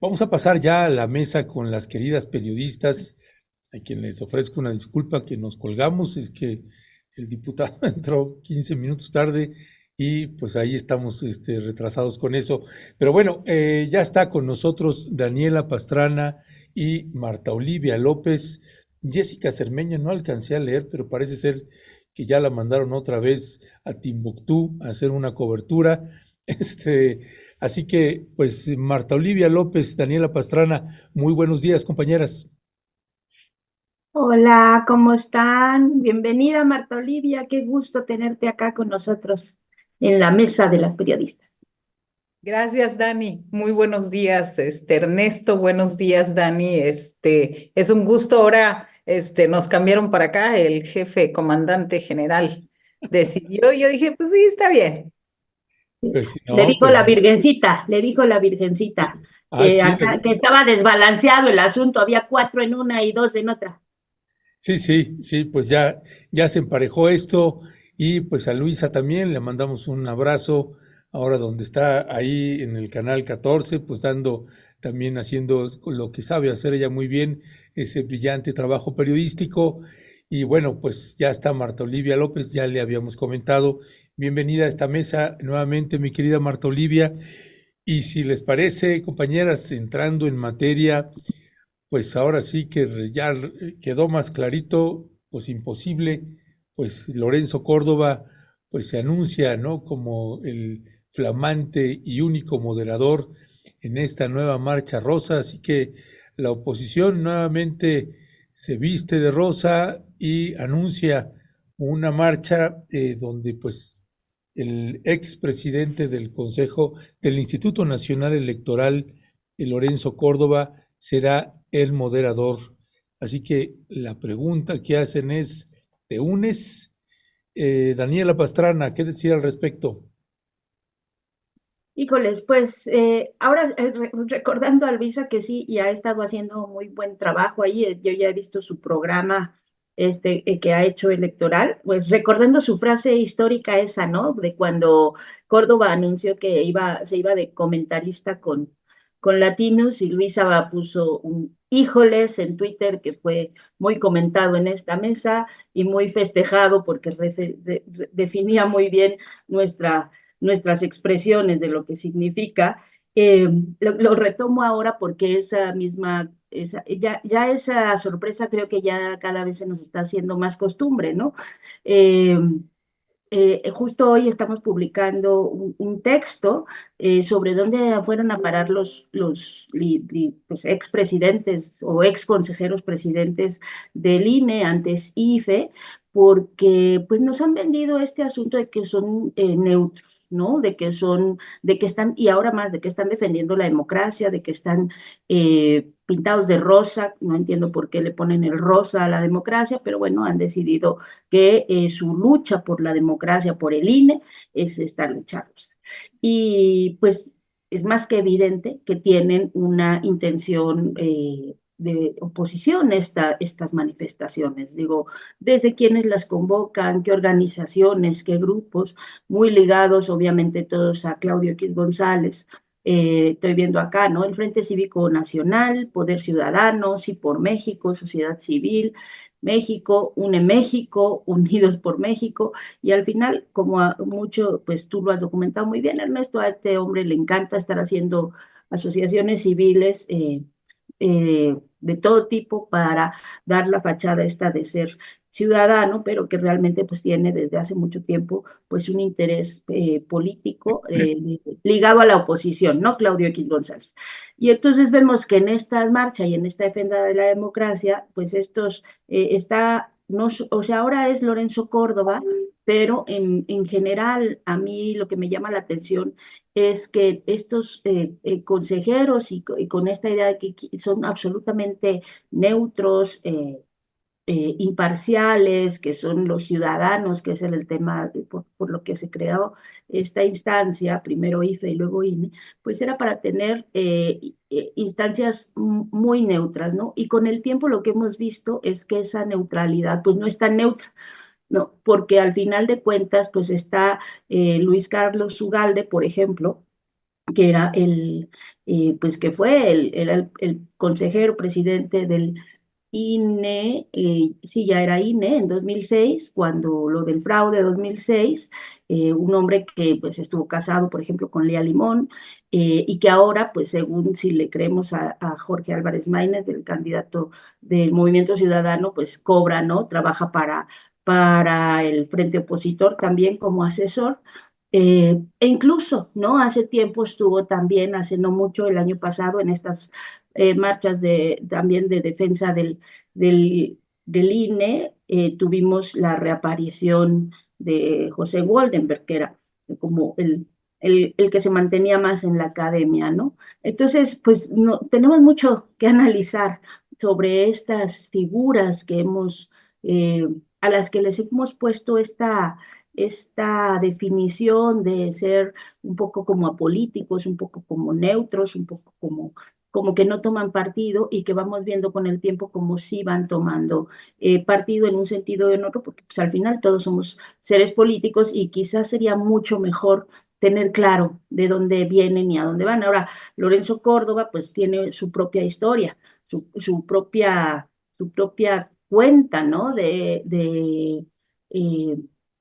Vamos a pasar ya a la mesa con las queridas periodistas, a quien les ofrezco una disculpa que nos colgamos, es que el diputado entró 15 minutos tarde y pues ahí estamos retrasados con eso. Pero bueno, ya está con nosotros Daniela Pastrana y Marta Olivia López. Jessica Cermeño no alcancé a leer, pero parece ser que ya la mandaron otra vez a Timbuktu a hacer una cobertura. Este, Así que, pues, Marta Olivia López, Daniela Pastrana, muy buenos días, compañeras. Hola, ¿cómo están? Bienvenida, Marta Olivia. Qué gusto tenerte acá con nosotros en la mesa de las periodistas. Gracias, Dani. Muy buenos días, Ernesto. Buenos días, Dani. Es un gusto ahora, nos cambiaron para acá. El jefe comandante general decidió. Yo dije, pues sí, está bien. Pues Le no, dijo pues la Virgencita, le dijo la Virgencita, que, sí, que estaba desbalanceado el asunto, había cuatro en una y dos en otra. sí, sí, sí, pues ya se emparejó esto y pues a Luisa también le mandamos un abrazo ahora donde está ahí en el canal 14, pues dando también haciendo lo que sabe hacer ella muy bien, ese brillante trabajo periodístico. Y bueno, pues ya está Marta Olivia López, ya le habíamos comentado. Bienvenida a esta mesa nuevamente, mi querida Marta Olivia. Y si les parece, compañeras, entrando en materia, pues ahora sí que ya quedó más clarito, pues imposible, pues Lorenzo Córdoba pues se anuncia, ¿no? Como el flamante y único moderador en esta nueva marcha rosa, así que la oposición nuevamente se viste de rosa y anuncia una marcha donde pues el expresidente del Consejo del Instituto Nacional Electoral, Lorenzo Córdoba, será el moderador. Así que la pregunta que hacen es, ¿te unes? Daniela Pastrana, ¿qué decir al respecto? Híjoles, pues ahora recordando a Luisa que sí, y ha estado haciendo muy buen trabajo ahí, yo ya he visto su programa que ha hecho electoral, pues recordando su frase histórica esa, ¿no? De cuando Córdoba anunció que se iba de comentarista con Latinos y Luisa puso un híjoles en Twitter que fue muy comentado en esta mesa y muy festejado porque definía muy bien nuestra nuestras expresiones de lo que significa, lo retomo ahora porque esa misma, ya esa sorpresa creo que ya cada vez se nos está haciendo más costumbre, ¿no? Eh, Justo hoy estamos publicando un texto sobre dónde fueron a parar pues, expresidentes o ex consejeros presidentes del INE, antes IFE, porque pues nos han vendido este asunto de que son neutros, ¿no? De que están, y ahora más, de que están defendiendo la democracia, de que están pintados de rosa, no entiendo por qué le ponen el rosa a la democracia, pero bueno, han decidido que su lucha por la democracia, por el INE, es esta lucha rusa. Y pues es más que evidente que tienen una intención de oposición a estas manifestaciones. Digo, desde quienes las convocan, qué organizaciones, qué grupos, muy ligados obviamente todos a Claudio X González. Estoy viendo acá, ¿no? El Frente Cívico Nacional, Poder Ciudadano, Sí por México, Sociedad Civil, México, Une México, Unidos por México, y al final, como a mucho, pues tú lo has documentado muy bien, Ernesto, a este hombre le encanta estar haciendo asociaciones civiles de todo tipo para dar la fachada esta de ser ciudadano, pero que realmente pues tiene desde hace mucho tiempo pues un interés político ligado a la oposición, ¿no? Claudio X González. Y entonces vemos que en esta marcha y en esta defensa de la democracia, pues está, no, o sea, ahora es Lorenzo Córdoba, pero en general a mí lo que me llama la atención es que estos consejeros y con esta idea de que son absolutamente neutros, imparciales, que son los ciudadanos, que es el tema por lo que se creó esta instancia, primero IFE y luego INE, pues era para tener instancias muy neutras, ¿no? Y con el tiempo lo que hemos visto es que esa neutralidad pues no es tan neutra, ¿no? Porque al final de cuentas pues está Luis Carlos Ugalde, por ejemplo, que era pues que fue el consejero presidente del INE, sí, ya era INE en 2006, cuando lo del fraude de 2006, un hombre que pues estuvo casado, por ejemplo, con Lía Limón, y que ahora, pues según si le creemos a Jorge Álvarez Maínez, del candidato del Movimiento Ciudadano, pues cobra, ¿no? Trabaja para el frente opositor también como asesor. E incluso, ¿no? Hace tiempo estuvo también, hace no mucho, el año pasado, en estas marchas también de defensa del INE, tuvimos la reaparición de José Goldenberg, que era como el que se mantenía más en la academia, ¿no? Entonces, pues no, tenemos mucho que analizar sobre estas figuras eh, a las que les hemos puesto esta definición de ser un poco como apolíticos, un poco como neutros, un poco como que no toman partido, y que vamos viendo con el tiempo como sí van tomando partido en un sentido o en otro, porque pues, al final todos somos seres políticos, y quizás sería mucho mejor tener claro de dónde vienen y a dónde van. Ahora, Lorenzo Córdoba pues tiene su propia historia, su propia cuenta, ¿no? Eh,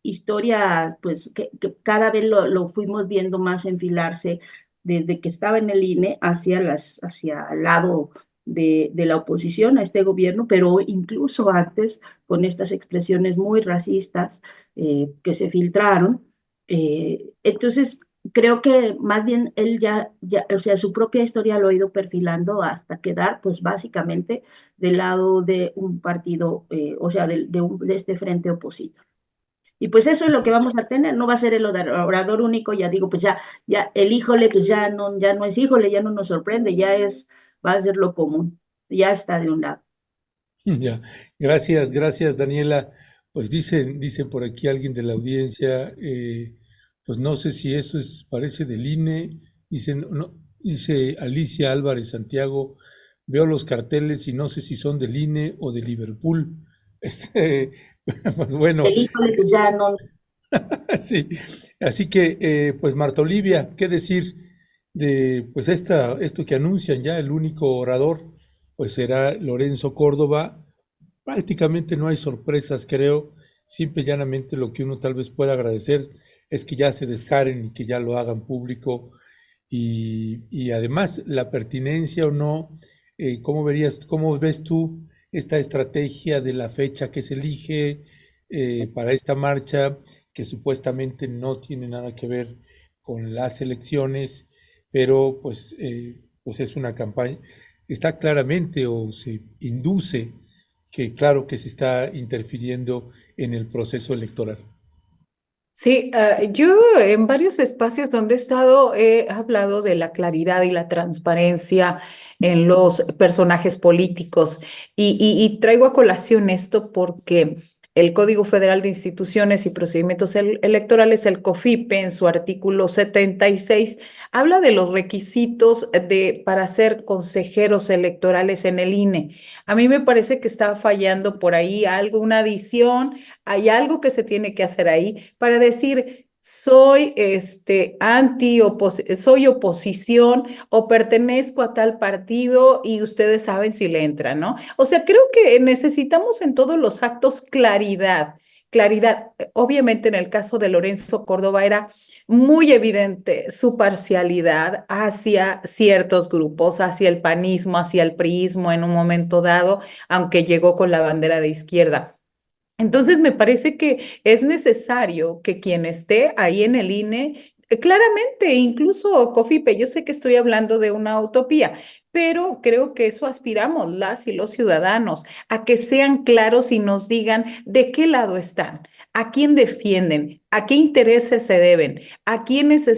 historia, pues que cada vez lo fuimos viendo más enfilarse desde que estaba en el INE hacia el lado de la oposición a este gobierno, pero incluso antes con estas expresiones muy racistas que se filtraron. Entonces, creo que más bien él o sea, su propia historia lo ha ido perfilando hasta quedar, pues básicamente, del lado de un partido, o sea, de este frente opositor. Y pues eso es lo que vamos a tener, no va a ser el orador único, ya digo, pues ya el híjole, pues ya no es híjole, ya no nos sorprende, va a ser lo común, ya está de un lado. Ya, gracias, Daniela. Pues dicen por aquí alguien de la audiencia, pues no sé si eso parece del INE, dice Alicia Álvarez Santiago, veo los carteles y no sé si son del INE o de Liverpool. Este, pues bueno, El híjole, pues ya no. sí. Así que, pues Marta Olivia, ¿qué decir de pues esto que anuncian ya? El único orador, pues será Lorenzo Córdoba. Prácticamente no hay sorpresas, creo. Simple y llanamente lo que uno tal vez pueda agradecer es que ya se descaren y que ya lo hagan público. Y además, la pertinencia o no, cómo ves tú esta estrategia de la fecha que se elige para esta marcha, que supuestamente no tiene nada que ver con las elecciones, pero pues es una campaña, está claramente o se induce que claro que se está interfiriendo en el proceso electoral. Sí, yo en varios espacios donde he estado he hablado de la claridad y la transparencia en los personajes políticos y traigo a colación esto porque el Código Federal de Instituciones y Procedimientos Electorales, el COFIPE, en su artículo 76, habla de los requisitos para ser consejeros electorales en el INE. A mí me parece que está fallando por ahí algo, una adición, hay algo que se tiene que hacer ahí para decir, soy soy oposición o pertenezco a tal partido y ustedes saben si le entran, ¿no? O sea, creo que necesitamos en todos los actos claridad. Claridad, obviamente en el caso de Lorenzo Córdoba era muy evidente su parcialidad hacia ciertos grupos, hacia el panismo, hacia el priismo en un momento dado, aunque llegó con la bandera de izquierda. Entonces, me parece que es necesario que quien esté ahí en el INE, claramente, incluso COFIPE, yo sé que estoy hablando de una utopía, pero creo que eso aspiramos las y los ciudadanos, a que sean claros y nos digan de qué lado están, a quién defienden, a qué intereses se deben, a quiénes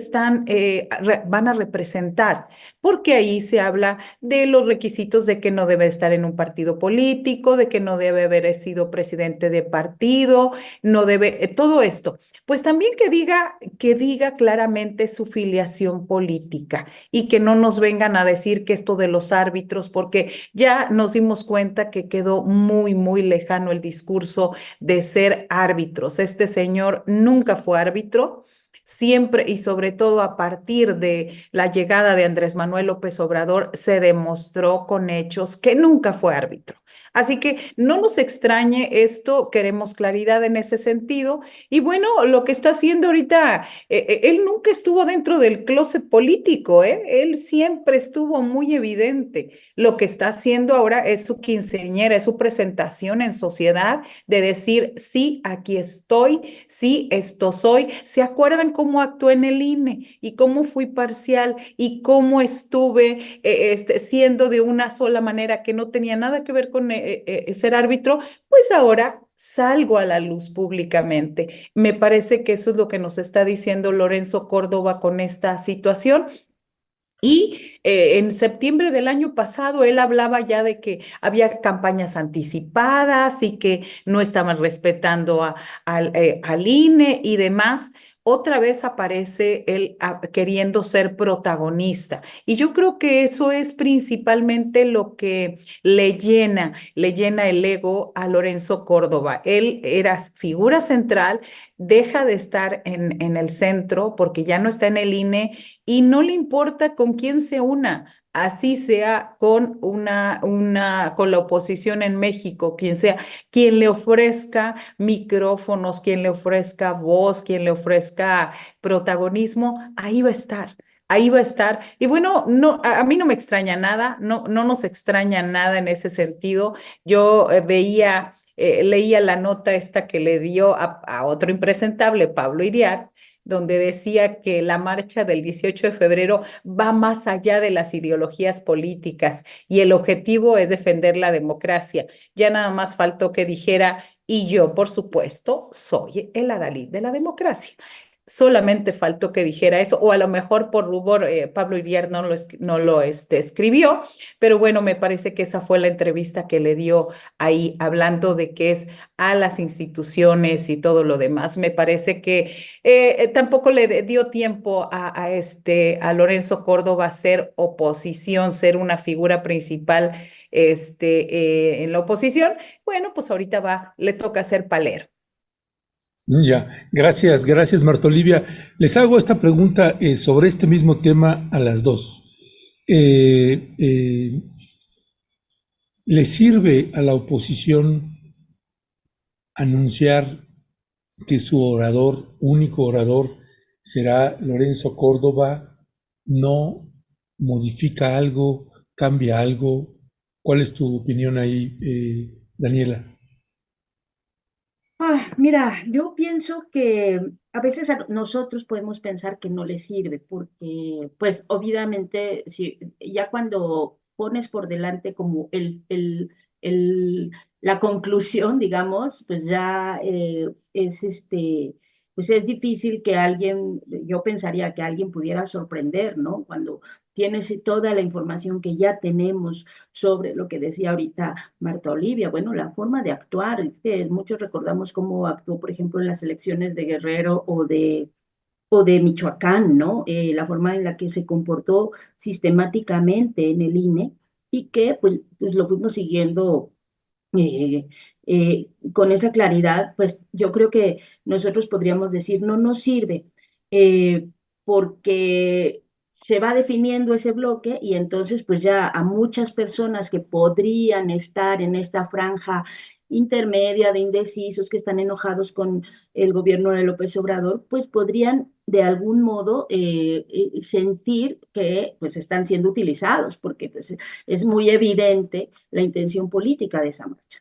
van a representar, porque ahí se habla de los requisitos de que no debe estar en un partido político, de que no debe haber sido presidente de partido, no debe, todo esto. Pues también que diga claramente su filiación política y que no nos vengan a decir que esto de los árbitros, porque ya nos dimos cuenta que quedó muy, muy lejano el discurso de ser árbitros. Este señor nunca fue árbitro. siempre y sobre todo a partir de la llegada de Andrés Manuel López Obrador, se demostró con hechos que nunca fue árbitro. Así que no nos extrañe esto, queremos claridad en ese sentido. Y bueno, lo que está haciendo ahorita, él nunca estuvo dentro del closet político, ¿eh? Él siempre estuvo muy evidente. Lo que está haciendo ahora es su quinceañera, es su presentación en sociedad de decir, sí, aquí estoy, sí, esto soy. ¿Se acuerdan cómo actué en el INE y cómo fui parcial y cómo estuve siendo de una sola manera que no tenía nada que ver con ser árbitro? Pues ahora salgo a la luz públicamente. Me parece que eso es lo que nos está diciendo Lorenzo Córdoba con esta situación. Y en septiembre del año pasado él hablaba ya de que había campañas anticipadas y que no estaban respetando al INE y demás. Otra vez aparece él queriendo ser protagonista. Y yo creo que eso es principalmente lo que le llena el ego a Lorenzo Córdoba. Él era figura central, deja de estar en el centro porque ya no está en el INE y no le importa con quién se una, así sea con con la oposición en México, quien sea, quien le ofrezca micrófonos, quien le ofrezca voz, quien le ofrezca protagonismo, ahí va a estar. Ahí va a estar. Y bueno, no, a mí no me extraña nada, no nos extraña nada en ese sentido. Yo leía la nota esta que le dio a otro impresentable, Pablo Iriart, donde decía que la marcha del 18 de febrero va más allá de las ideologías políticas y el objetivo es defender la democracia. Ya nada más faltó que dijera, y yo, por supuesto, soy el adalid de la democracia. Solamente faltó que dijera eso, o a lo mejor por rubor Pablo Iriart no lo escribió, pero bueno, me parece que esa fue la entrevista que le dio ahí, hablando de qué es a las instituciones y todo lo demás. Me parece que tampoco le dio tiempo a Lorenzo Córdoba a ser oposición, ser una figura principal en la oposición. Bueno, pues ahorita le toca ser palero. Ya, gracias Marta Olivia. Les hago esta pregunta sobre este mismo tema a las dos. Eh, eh, ¿Le sirve a la oposición anunciar que su orador, único orador, será Lorenzo Córdoba? ¿No modifica algo, cambia algo? ¿Cuál es tu opinión ahí, Daniela? Mira, yo pienso que a veces nosotros podemos pensar que no le sirve, porque, pues, obviamente, si, ya cuando pones por delante como la conclusión, digamos, pues ya pues es difícil que alguien, yo pensaría que alguien pudiera sorprender, ¿no? Cuando tienes toda la información que ya tenemos sobre lo que decía ahorita Marta Olivia, bueno, la forma de actuar, que muchos recordamos cómo actuó, por ejemplo, en las elecciones de Guerrero o de Michoacán, ¿no? La forma en la que se comportó sistemáticamente en el INE y que pues lo fuimos siguiendo eh, con esa claridad, pues yo creo que nosotros podríamos decir, no nos sirve, eh, porque se va definiendo ese bloque y entonces pues ya a muchas personas que podrían estar en esta franja intermedia de indecisos que están enojados con el gobierno de López Obrador, pues podrían de algún modo sentir que pues están siendo utilizados, porque pues, es muy evidente la intención política de esa marcha.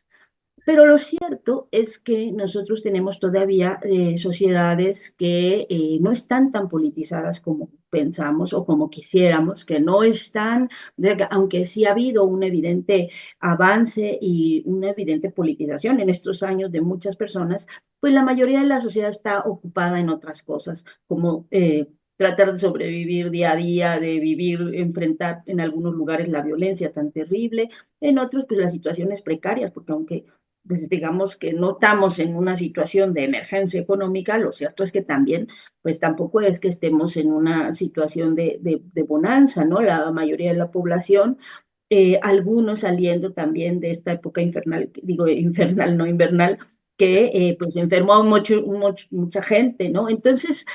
Pero lo cierto es que nosotros tenemos todavía sociedades que no están tan politizadas como pensamos o como quisiéramos, que no están, aunque sí ha habido un evidente avance y una evidente politización en estos años de muchas personas, pues la mayoría de la sociedad está ocupada en otras cosas, como tratar de sobrevivir día a día, de vivir, enfrentar en algunos lugares la violencia tan terrible, en otros pues las situaciones precarias, porque aunque pues digamos que no estamos en una situación de emergencia económica, lo cierto es que también, pues tampoco es que estemos en una situación de bonanza, ¿no? La mayoría de la población, algunos saliendo también de esta época infernal, digo infernal, no invernal, que pues enfermó mucha gente, ¿no? Entonces,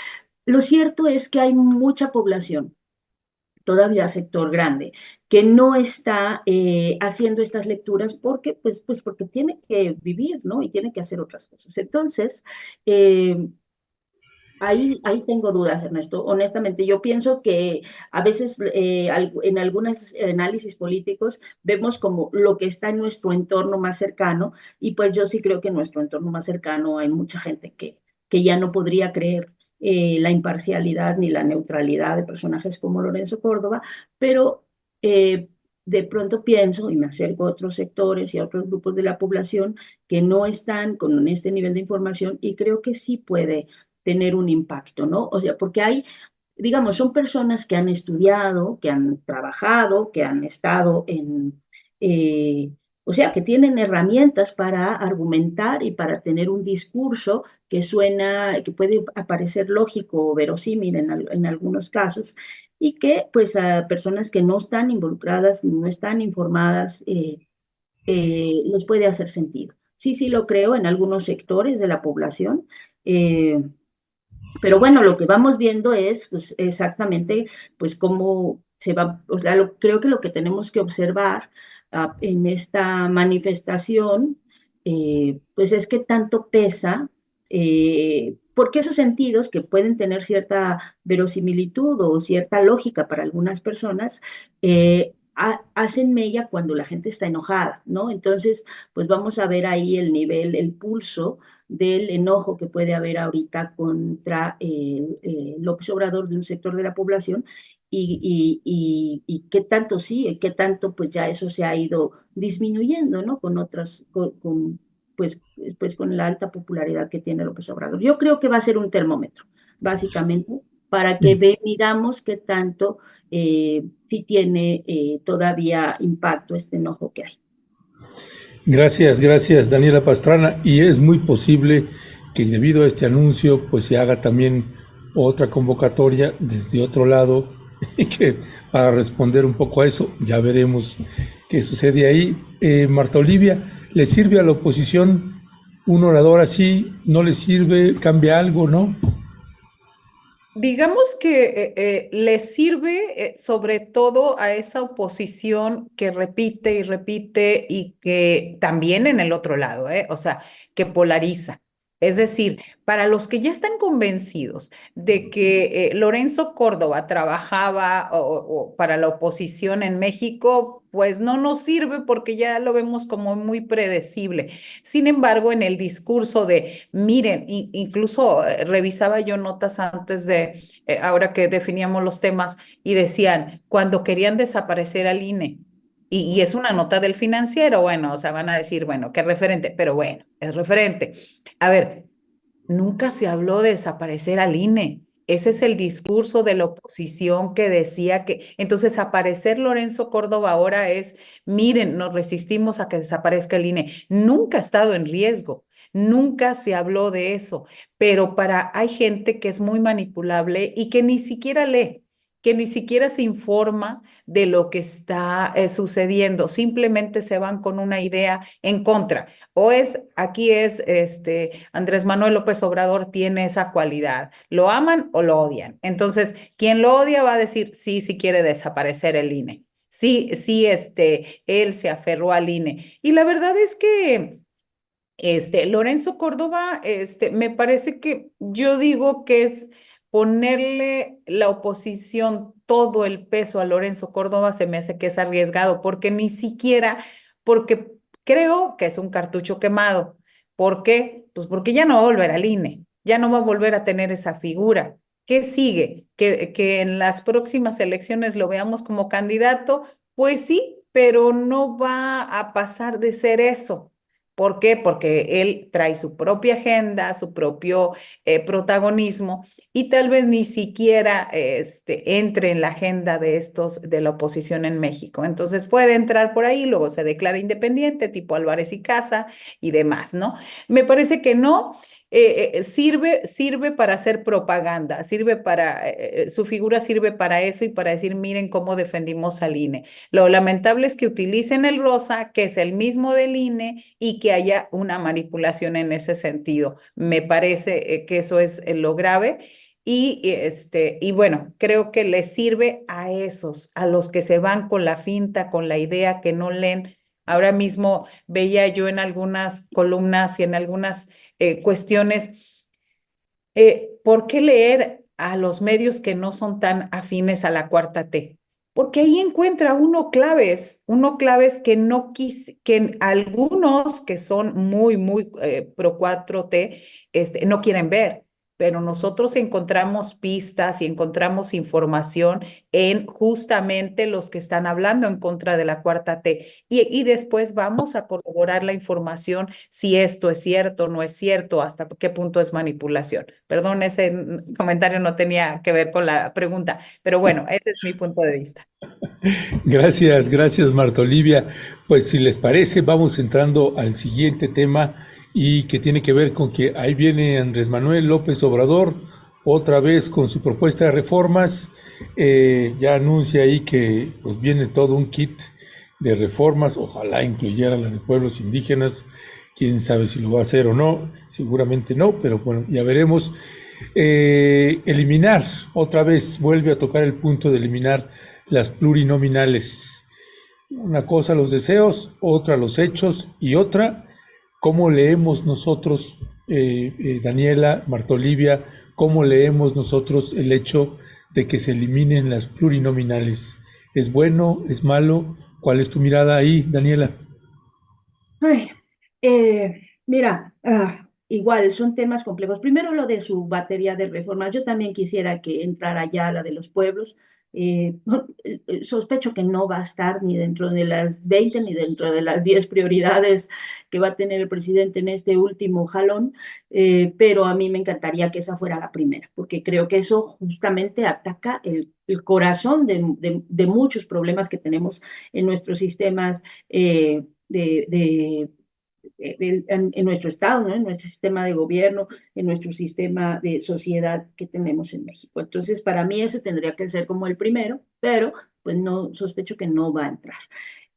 lo cierto es que hay mucha población, todavía sector grande, que no está haciendo estas lecturas porque, pues porque tiene que vivir, ¿no? Y tiene que hacer otras cosas. Entonces, eh, ahí tengo dudas, Ernesto. Honestamente, yo pienso que a veces en algunos análisis políticos vemos como lo que está en nuestro entorno más cercano, y pues yo sí creo que en nuestro entorno más cercano hay mucha gente que ya no podría creer la imparcialidad ni la neutralidad de personajes como Lorenzo Córdoba, pero eh, de pronto pienso y me acerco a otros sectores y a otros grupos de la población que no están con este nivel de información y creo que sí puede tener un impacto, ¿no? O sea, porque hay, digamos, son personas que han estudiado, que han trabajado, que han estado eh, o sea, que tienen herramientas para argumentar y para tener un discurso que suena, que puede parecer lógico o verosímil en algunos casos, y que pues a personas que no están involucradas, no están informadas, les puede hacer sentido. Sí, sí lo creo en algunos sectores de la población. eh, pero bueno, lo que vamos viendo es pues, exactamente pues cómo se va, o sea, creo que lo que tenemos que observar en esta manifestación, pues es que tanto pesa, porque esos sentidos que pueden tener cierta verosimilitud o cierta lógica para algunas personas, hacen mella cuando la gente está enojada, ¿no? Entonces, pues vamos a ver ahí el nivel, el pulso del enojo que puede haber ahorita contra López Obrador de un sector de la población y qué tanto sí, qué tanto pues ya eso se ha ido disminuyendo, ¿no? Con otras, pues con la alta popularidad que tiene López Obrador. Yo creo que va a ser un termómetro, básicamente, para que midamos qué tanto sí tiene todavía impacto este enojo que hay. Gracias, gracias Daniela Pastrana. Y es muy posible que debido a este anuncio pues se haga también otra convocatoria desde otro lado y que para responder un poco a eso ya veremos qué sucede ahí. Marta Olivia, ¿le sirve a la oposición un orador así? ¿No le sirve? ¿Cambia algo, no? Digamos que le sirve sobre todo a esa oposición que repite y repite y que también en el otro lado, o sea, que polariza. Es decir, para los que ya están convencidos de que Lorenzo Córdoba trabajaba o para la oposición en México, pues no nos sirve porque ya lo vemos como muy predecible. Sin embargo, en el discurso de, miren, incluso revisaba yo notas antes de, ahora que definíamos los temas, y decían, cuando querían desaparecer al INE, y es una nota del Financiero, bueno, o sea, van a decir, bueno, qué referente, pero bueno, es referente. A ver, nunca se habló de desaparecer al INE. Ese es el discurso de la oposición que decía que, entonces aparecer Lorenzo Córdoba ahora es, miren, nos resistimos a que desaparezca el INE. Nunca ha estado en riesgo, nunca se habló de eso, pero hay gente que es muy manipulable y que ni siquiera lee, que ni siquiera se informa de lo que está sucediendo, simplemente se van con una idea en contra. O aquí es, Andrés Manuel López Obrador tiene esa cualidad, lo aman o lo odian. Entonces, quien lo odia va a decir, sí, sí quiere desaparecer el INE. Sí, sí, él se aferró al INE. Y la verdad es que Lorenzo Córdoba, me parece que yo digo que es ponerle la oposición todo el peso a Lorenzo Córdoba, se me hace que es arriesgado, porque ni siquiera, porque creo que es un cartucho quemado. ¿Por qué? Pues porque ya no va a volver al INE, ya no va a volver a tener esa figura. ¿Qué sigue? ¿Que en las próximas elecciones lo veamos como candidato? Pues sí, pero no va a pasar de ser eso. ¿Por qué? Porque él trae su propia agenda, su propio protagonismo y tal vez ni siquiera entre en la agenda de de la oposición en México. Entonces puede entrar por ahí, luego se declara independiente, tipo Álvarez y Casa y demás, ¿no? Me parece que no. Sirve para hacer propaganda, su figura sirve para eso y para decir, miren cómo defendimos al INE. Lo lamentable es que utilicen el rosa, que es el mismo del INE, y que haya una manipulación en ese sentido. Me parece que eso es lo grave. y bueno, creo que les sirve a esos, a los que se van con la finta, con la idea, que no leen. Ahora mismo veía yo en algunas columnas y en algunas cuestiones, ¿por qué leer a los medios que no son tan afines a la cuarta T? Porque ahí encuentra uno claves que no que algunos que son muy pro 4T, no quieren ver, pero nosotros encontramos pistas y encontramos información en justamente los que están hablando en contra de la cuarta T. Y después vamos a corroborar la información si esto es cierto, no es cierto, hasta qué punto es manipulación. Perdón, ese comentario no tenía que ver con la pregunta, pero bueno, ese es mi punto de vista. Gracias, gracias Marta Olivia. Pues si les parece, vamos entrando al siguiente tema y que tiene que ver con que ahí viene Andrés Manuel López Obrador, otra vez con su propuesta de reformas. Ya anuncia ahí que pues viene todo un kit de reformas, ojalá incluyera la de pueblos indígenas, quién sabe si lo va a hacer o no, seguramente no, pero bueno, ya veremos. Eliminar, otra vez vuelve a tocar el punto de eliminar las plurinominales. Una cosa los deseos, otra los hechos y otra cómo leemos nosotros, Daniela, Marta Olivia, cómo leemos nosotros el hecho de que se eliminen las plurinominales. ¿Es bueno? ¿Es malo? ¿Cuál es tu mirada ahí, Daniela? Ay, mira, igual son temas complejos. Primero lo de su batería de reformas. Yo también quisiera que entrara ya la de los pueblos. Sospecho que no va a estar ni dentro de las 20 ni dentro de las 10 prioridades que va a tener el presidente en este último jalón, pero a mí me encantaría que esa fuera la primera, porque creo que eso justamente ataca el corazón de muchos problemas que tenemos en nuestros sistemas en nuestro Estado, ¿no? En nuestro sistema de gobierno, en nuestro sistema de sociedad que tenemos en México. Entonces, para mí ese tendría que ser como el primero, pero pues no, sospecho que no va a entrar.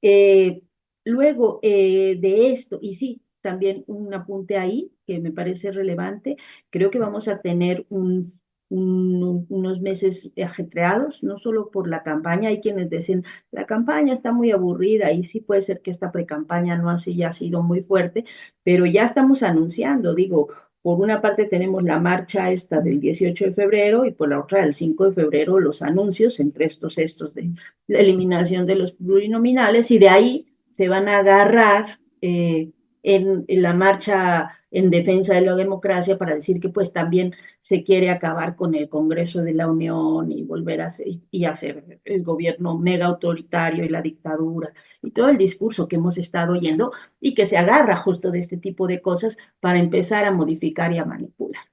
Eh, Luego de esto, y sí, también un apunte ahí que me parece relevante, creo que vamos a tener unos meses ajetreados, no solo por la campaña, hay quienes dicen, la campaña está muy aburrida y sí puede ser que esta precampaña no así ya ha sido muy fuerte, pero ya estamos anunciando, digo, por una parte tenemos la marcha esta del 18 de febrero y por la otra el 5 de febrero los anuncios entre estos de la eliminación de los plurinominales y de ahí se van a agarrar en la marcha en defensa de la democracia para decir que pues también se quiere acabar con el Congreso de la Unión y volver a hacer el gobierno mega autoritario y la dictadura y todo el discurso que hemos estado oyendo y que se agarra justo de este tipo de cosas para empezar a modificar y a manipular.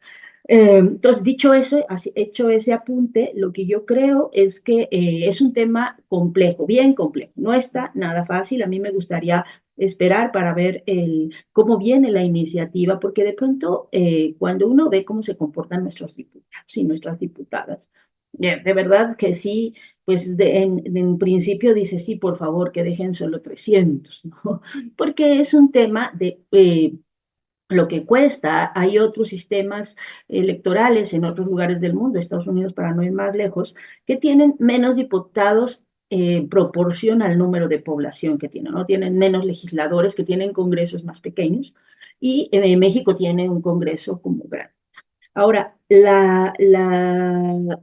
Entonces, dicho eso, hecho ese apunte, lo que yo creo es que es un tema complejo, bien complejo. No está nada fácil. A mí me gustaría esperar para ver cómo viene la iniciativa, porque de pronto cuando uno ve cómo se comportan nuestros diputados y nuestras diputadas, de verdad que sí, pues en principio dice, sí, por favor, que dejen solo 300, ¿no? Porque es un tema de lo que cuesta. Hay otros sistemas electorales en otros lugares del mundo, Estados Unidos para no ir más lejos, que tienen menos diputados en proporción al número de población que tienen, ¿no? Tienen menos legisladores, que tienen congresos más pequeños, y México tiene un congreso como grande. Ahora,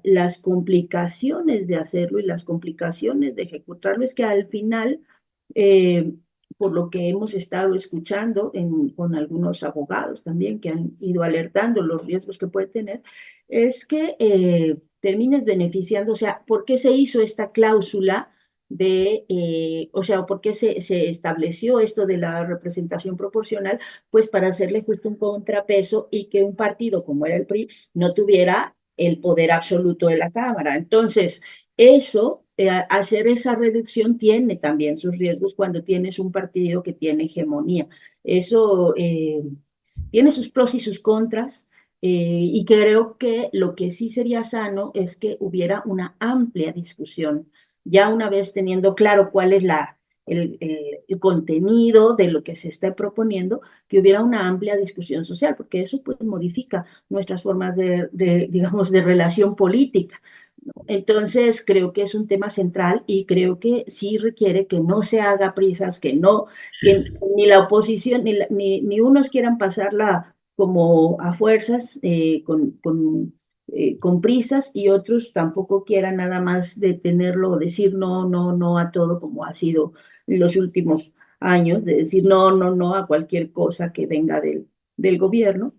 las complicaciones de hacerlo y las complicaciones de ejecutarlo es que al final, eh, por lo que hemos estado escuchando con algunos abogados también que han ido alertando los riesgos que puede tener, es que termines beneficiando, o sea, ¿por qué se hizo esta cláusula o sea, por qué se estableció esto de la representación proporcional? Pues para hacerle justo un contrapeso y que un partido como era el PRI no tuviera el poder absoluto de la Cámara. Entonces, eso, hacer esa reducción tiene también sus riesgos cuando tienes un partido que tiene hegemonía. Eso tiene sus pros y sus contras. Y creo que lo que sí sería sano es que hubiera una amplia discusión, ya una vez teniendo claro cuál es el contenido de lo que se está proponiendo, que hubiera una amplia discusión social, porque eso pues modifica nuestras formas digamos, de relación política. Entonces, creo que es un tema central y creo que sí requiere que no se haga prisas, que ni la oposición ni unos quieran pasarla como a fuerzas, con prisas, y otros tampoco quieran nada más detenerlo o decir no, no, no a todo, como ha sido en los últimos años, de decir no, no, no a cualquier cosa que venga del gobierno,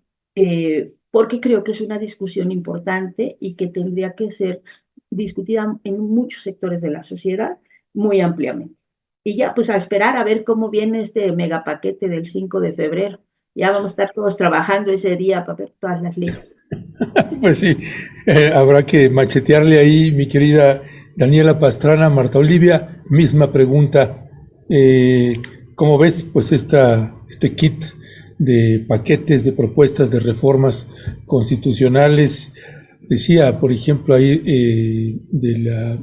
porque creo que es una discusión importante y que tendría que ser discutida en muchos sectores de la sociedad muy ampliamente. Y ya, pues a esperar a ver cómo viene este megapaquete del 5 de febrero. Ya vamos a estar todos trabajando ese día para ver todas las leyes. Pues sí, habrá que machetearle ahí, mi querida Daniela Pastrana. Marta Olivia, misma pregunta. Eh, ¿Cómo ves pues este kit de paquetes de propuestas de reformas constitucionales? Decía, por ejemplo, ahí de la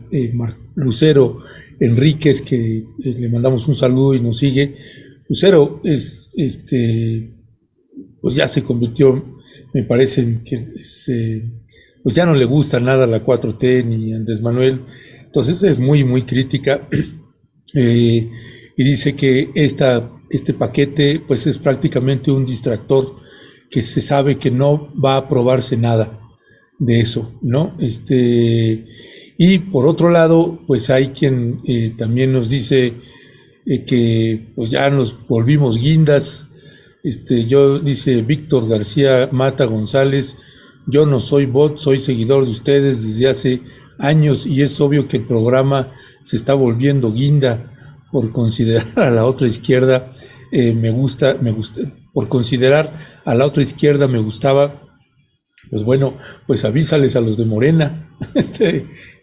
Lucero Enríquez, que le mandamos un saludo y nos sigue. Lucero es pues ya se convirtió, me parece, en que pues ya no le gusta nada la 4T ni Andrés Manuel, entonces es muy, muy crítica, eh, y dice que este paquete pues es prácticamente un distractor, que se sabe que no va a aprobarse nada de eso, ¿no? Y por otro lado, pues hay quien también nos dice que pues ya nos volvimos guindas. Dice Víctor García Mata González, yo no soy bot, soy seguidor de ustedes desde hace años y es obvio que el programa se está volviendo guinda por considerar a la otra izquierda. Por considerar a la otra izquierda me gustaba. Pues bueno, pues avísales a los de Morena,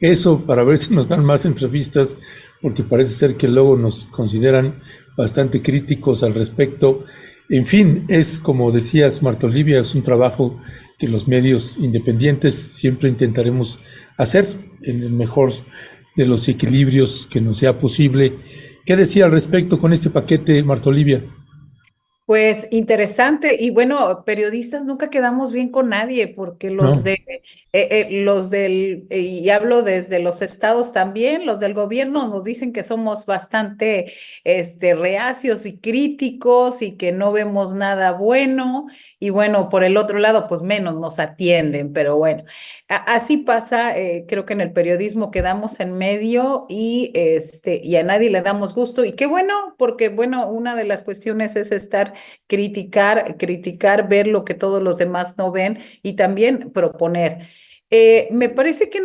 eso para ver si nos dan más entrevistas, porque parece ser que luego nos consideran bastante críticos al respecto. En fin, es como decías, Marta Olivia, es un trabajo que los medios independientes siempre intentaremos hacer en el mejor de los equilibrios que nos sea posible. ¿Qué decía al respecto con este paquete, Marta Olivia? Pues interesante y bueno, periodistas nunca quedamos bien con nadie porque No, y hablo desde los estados también, los del gobierno nos dicen que somos bastante reacios y críticos y que no vemos nada bueno y bueno, por el otro lado pues menos nos atienden, pero bueno, así pasa, creo que en el periodismo quedamos en medio y a nadie le damos gusto y qué bueno, porque bueno, una de las cuestiones es estar criticar, ver lo que todos los demás no ven y también proponer. Me parece que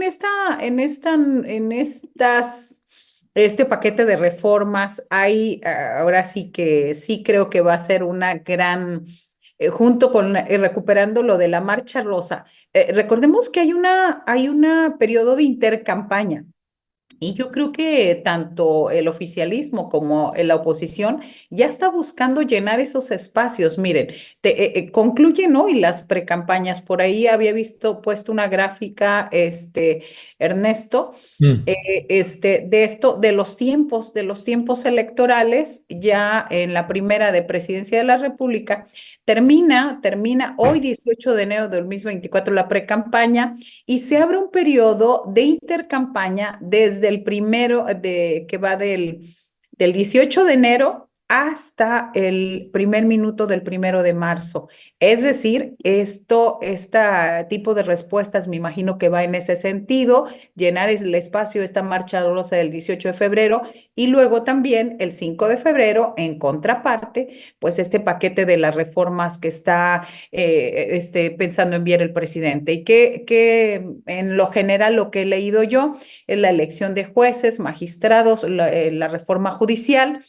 este paquete de reformas hay, ahora sí que sí creo que va a ser una gran, junto con recuperando lo de la Marcha Rosa. Recordemos que hay una periodo de intercampaña. Y yo creo que tanto el oficialismo como la oposición ya está buscando llenar esos espacios. Miren, concluyen hoy las precampañas. Por ahí había visto puesto una gráfica, Ernesto, mm, de los tiempos electorales, ya en la primera de Presidencia de la República, termina hoy, 18 de enero de 2024, la precampaña y se abre un periodo de intercampaña desde el primero que va del 18 de enero hasta el primer minuto del 1 de marzo. Es decir, este tipo de respuestas me imagino que va en ese sentido, llenar el espacio, esta marcha rosa del 18 de febrero y luego también el 5 de febrero, en contraparte, pues este paquete de las reformas que está pensando enviar el presidente y que en lo general lo que he leído yo es la elección de jueces, magistrados, la reforma judicial,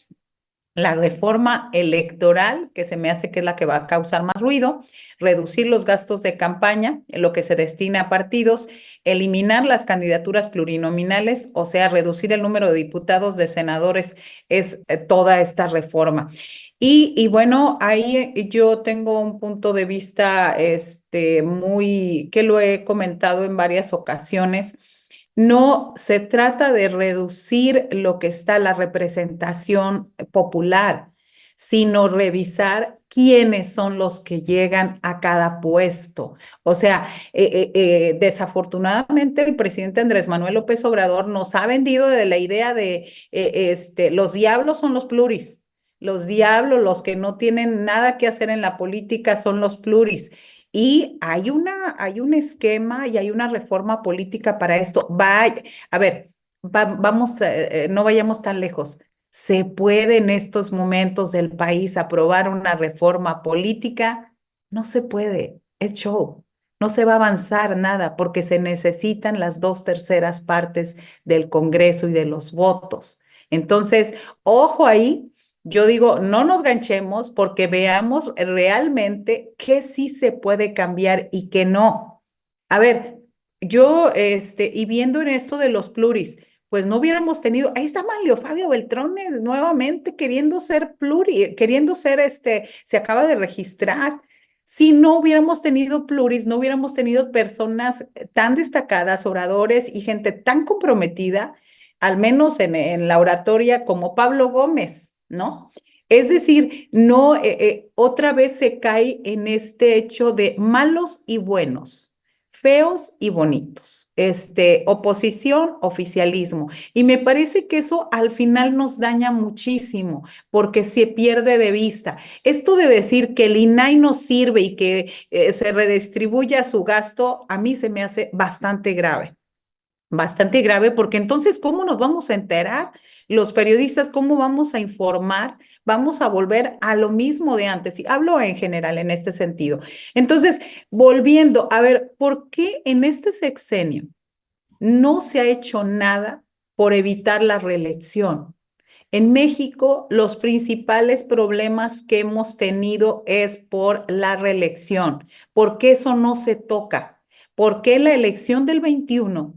la reforma electoral, que se me hace que es la que va a causar más ruido, reducir los gastos de campaña, lo que se destina a partidos, eliminar las candidaturas plurinominales, o sea, reducir el número de diputados, de senadores, es toda esta reforma. Y bueno, ahí yo tengo un punto de vista que lo he comentado en varias ocasiones. No se trata de reducir lo que está la representación popular, sino revisar quiénes son los que llegan a cada puesto. O sea, desafortunadamente el presidente Andrés Manuel López Obrador nos ha vendido de la idea de los diablos son los pluris. Los diablos, los que no tienen nada que hacer en la política son los pluris. Y hay un esquema y hay una reforma política para esto. A ver, vamos, no vayamos tan lejos. ¿Se puede en estos momentos del país aprobar una reforma política? No se puede, es show. No se va a avanzar nada porque se necesitan las 2/3 partes del Congreso y de los votos. Entonces, ojo ahí. Yo digo, no nos ganchemos porque veamos realmente qué sí se puede cambiar y qué no. A ver, y viendo en esto de los pluris, pues no hubiéramos tenido, ahí está Manlio Fabio Beltrones nuevamente queriendo ser queriendo ser se acaba de registrar. Si no hubiéramos tenido pluris, no hubiéramos tenido personas tan destacadas, oradores y gente tan comprometida, al menos en la oratoria como Pablo Gómez, ¿no? Es decir, no, otra vez se cae en este hecho de malos y buenos, feos y bonitos, oposición, oficialismo. Y me parece que eso al final nos daña muchísimo porque se pierde de vista. Esto de decir que el INAI no sirve y que se redistribuya su gasto, a mí se me hace bastante grave, porque entonces, ¿cómo nos vamos a enterar? Los periodistas, ¿cómo vamos a informar? Vamos a volver a lo mismo de antes. Y hablo en general en este sentido. Entonces, volviendo a ver, ¿por qué en este sexenio no se ha hecho nada por evitar la reelección? En México, los principales problemas que hemos tenido es por la reelección. ¿Por qué eso no se toca? ¿Por qué la elección del 21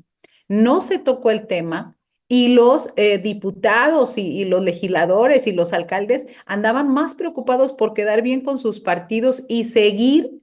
no se tocó el tema y los diputados y los legisladores y los alcaldes andaban más preocupados por quedar bien con sus partidos y seguir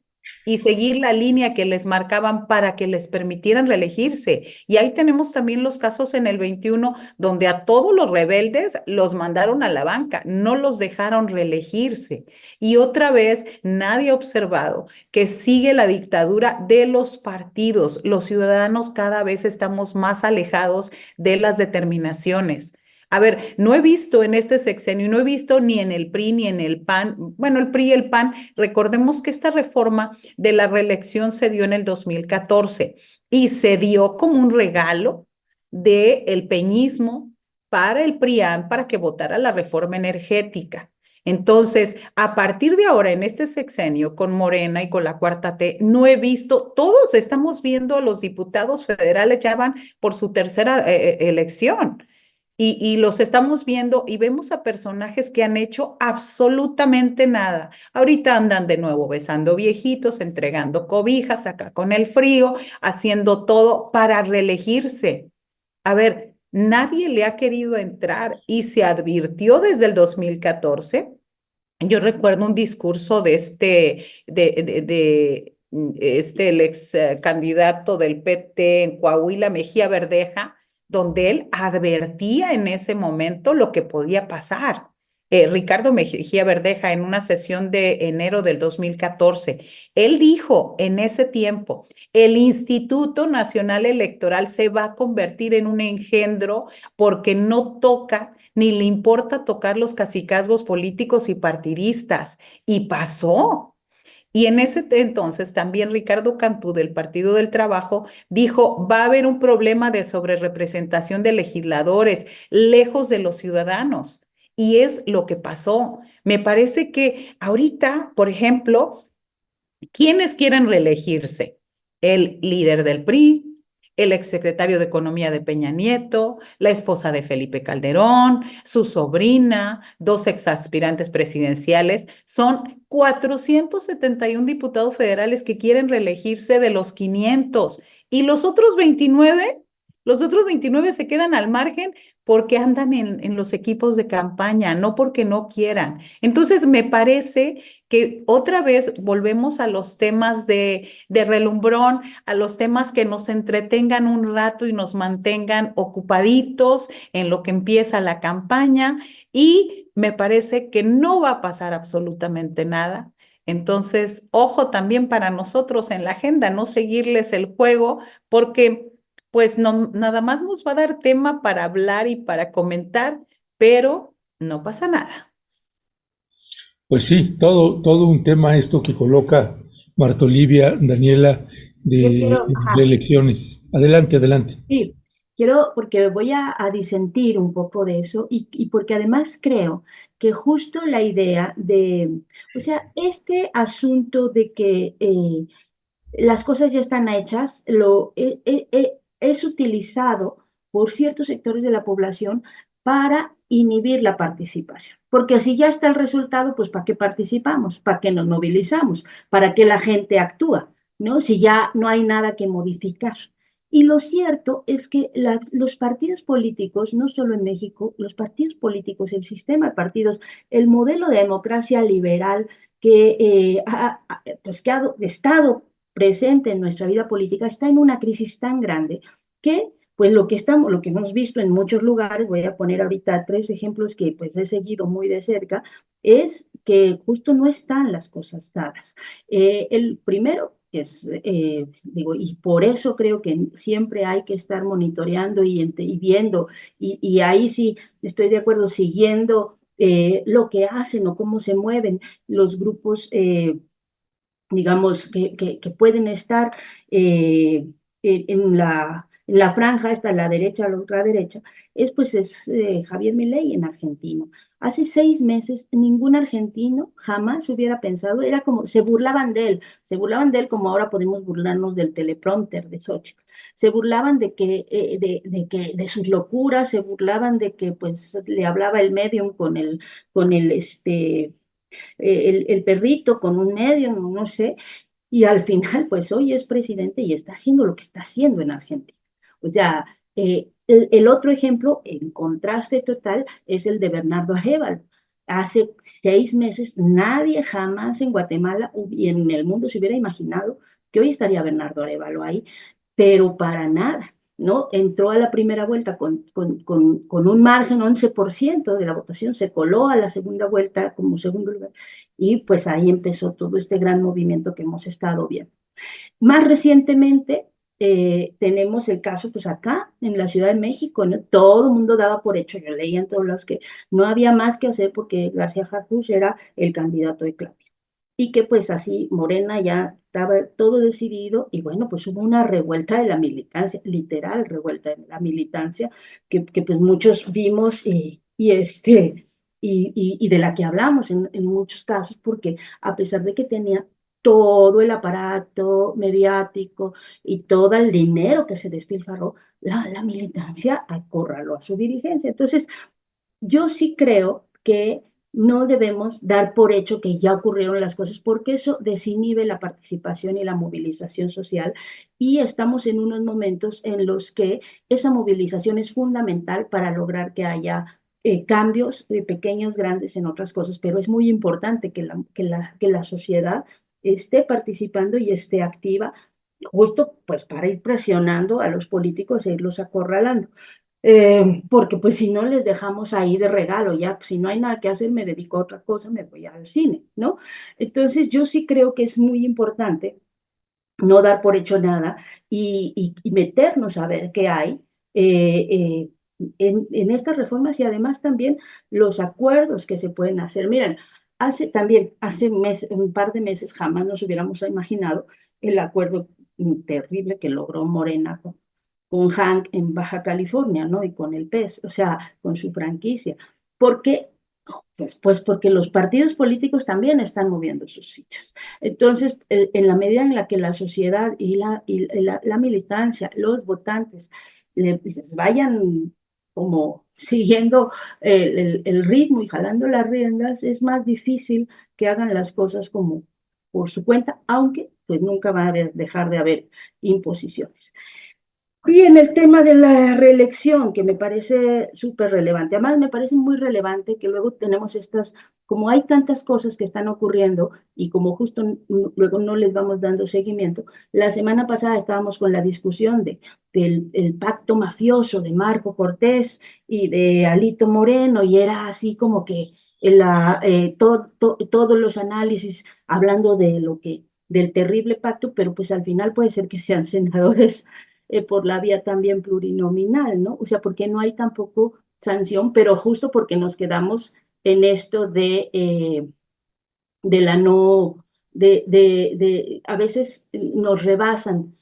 la línea que les marcaban para que les permitieran reelegirse? Y ahí tenemos también los casos en el 21 donde a todos los rebeldes los mandaron a la banca, no los dejaron reelegirse. Y otra vez, nadie ha observado que sigue la dictadura de los partidos. Los ciudadanos cada vez estamos más alejados de las determinaciones. A ver, no he visto en este sexenio, no he visto ni en el PRI ni en el PAN, bueno, el PRI y el PAN, recordemos que esta reforma de la reelección se dio en el 2014 y se dio como un regalo del peñismo para el PRIAN para que votara la reforma energética. Entonces, a partir de ahora, en este sexenio, con Morena y con la Cuarta T, no he visto, todos estamos viendo a los diputados federales, ya van por su tercera elección. Y los estamos viendo y vemos a personajes que han hecho absolutamente nada. Ahorita andan de nuevo besando viejitos, entregando cobijas acá con el frío, haciendo todo para reelegirse. A ver, nadie le ha querido entrar y se advirtió desde el 2014. Yo recuerdo un discurso el ex candidato del PT en Coahuila, Mejía Verdeja, donde él advertía en ese momento lo que podía pasar. Ricardo Mejía Verdeja, en una sesión de enero del 2014, él dijo en ese tiempo, el Instituto Nacional Electoral se va a convertir en un engendro porque no toca ni le importa tocar los cacicazgos políticos y partidistas. Y pasó. Y en ese entonces también Ricardo Cantú del Partido del Trabajo dijo, va a haber un problema de sobrerepresentación de legisladores lejos de los ciudadanos. Y es lo que pasó. Me parece que ahorita, por ejemplo, ¿quiénes quieren reelegirse? El líder del PRI, el exsecretario de Economía de Peña Nieto, la esposa de Felipe Calderón, su sobrina, dos exaspirantes presidenciales. Son 471 diputados federales que quieren reelegirse de los 500. Y los otros 29 Los otros 29 se quedan al margen porque andan en los equipos de campaña, no porque no quieran. Entonces, me parece que otra vez volvemos a los temas de relumbrón, a los temas que nos entretengan un rato y nos mantengan ocupaditos en lo que empieza la campaña, y me parece que no va a pasar absolutamente nada. Entonces, ojo también para nosotros en la agenda, no seguirles el juego, porque pues no, nada más nos va a dar tema para hablar y para comentar, pero no pasa nada. Pues sí, todo un tema esto que coloca Marta Olivia, Daniela, Yo de quiero, las ajá, elecciones. Adelante, adelante. sí, quiero, porque voy a disentir un poco de eso y porque además creo que justo la idea de, o sea, este asunto de que las cosas ya están hechas, es utilizado por ciertos sectores de la población para inhibir la participación. Porque si ya está el resultado, pues ¿para qué participamos? ¿Para qué nos movilizamos? ¿Para qué la gente actúa? ¿No? Si ya no hay nada que modificar. Y lo cierto es que los partidos políticos, no solo en México, los partidos políticos, el sistema de partidos, el modelo de democracia liberal que, pues que ha estado presente en nuestra vida política está en una crisis tan grande que pues lo que hemos visto en muchos lugares, voy a poner ahorita tres ejemplos que pues he seguido muy de cerca, es que justo no están las cosas dadas. El primero, que es, digo, y por eso creo que siempre hay que estar monitoreando y viendo, y ahí sí estoy de acuerdo, siguiendo lo que hacen o cómo se mueven los grupos digamos, que pueden estar en la franja, esta la derecha, la ultraderecha, es Javier Milei en argentino. Hace 6 meses ningún argentino jamás hubiera pensado, era como, se burlaban de él como ahora podemos burlarnos del teleprompter de Xochitl. Se burlaban de sus locuras, se burlaban de que pues le hablaba el medium con el perrito con un medio, no sé, y al final, pues hoy es presidente y está haciendo lo que está haciendo en Argentina. O sea, el otro ejemplo, en contraste total, es el de Bernardo Arevalo. Hace 6 meses nadie jamás en Guatemala y en el mundo se hubiera imaginado que hoy estaría Bernardo Arevalo ahí, pero para nada. ¿No? Entró a la primera vuelta con un margen 11% de la votación, se coló a la segunda vuelta como segundo lugar y pues ahí empezó todo este gran movimiento que hemos estado viendo. Más recientemente tenemos el caso pues acá en la Ciudad de México, ¿no? Todo el mundo daba por hecho, yo leía en todos los que no había más que hacer porque García Harfuch era el candidato de Claudia y que pues así Morena ya estaba todo decidido y bueno, pues hubo una revuelta de la militancia, literal revuelta de la militancia, que pues muchos vimos y de la que hablamos en muchos casos, porque a pesar de que tenía todo el aparato mediático y todo el dinero que se despilfarró, la militancia acorraló a su dirigencia. Entonces, yo sí creo que no debemos dar por hecho que ya ocurrieron las cosas, porque eso desinhibe la participación y la movilización social, y estamos en unos momentos en los que esa movilización es fundamental para lograr que haya cambios pequeños, grandes en otras cosas, pero es muy importante que la sociedad esté participando y esté activa, justo pues para ir presionando a los políticos e irlos acorralando. Porque pues si no les dejamos ahí de regalo, ya, pues, si no hay nada que hacer, me dedico a otra cosa, me voy al cine, ¿no? Entonces yo sí creo que es muy importante no dar por hecho nada y meternos a ver qué hay en estas reformas y además también los acuerdos que se pueden hacer. Miren, un par de meses jamás nos hubiéramos imaginado el acuerdo terrible que logró Morena con Hank en Baja California, ¿no? Y con el PES, o sea, con su franquicia. Porque pues porque los partidos políticos también están moviendo sus fichas. Entonces, en la medida en la que la sociedad y la militancia, los votantes, les vayan como siguiendo el ritmo y jalando las riendas, es más difícil que hagan las cosas como por su cuenta, aunque pues nunca va a dejar de haber imposiciones. Y en el tema de la reelección, que me parece súper relevante, además me parece muy relevante que luego tenemos estas, como hay tantas cosas que están ocurriendo y como justo luego no les vamos dando seguimiento, la semana pasada estábamos con la discusión del el pacto mafioso de Marco Cortés y de Alito Moreno y era así como que todos los análisis hablando de lo que, del terrible pacto, pero pues al final puede ser que sean senadores por la vía también plurinominal, ¿no? O sea, porque no hay tampoco sanción, pero justo porque nos quedamos en esto de la no, a veces nos rebasan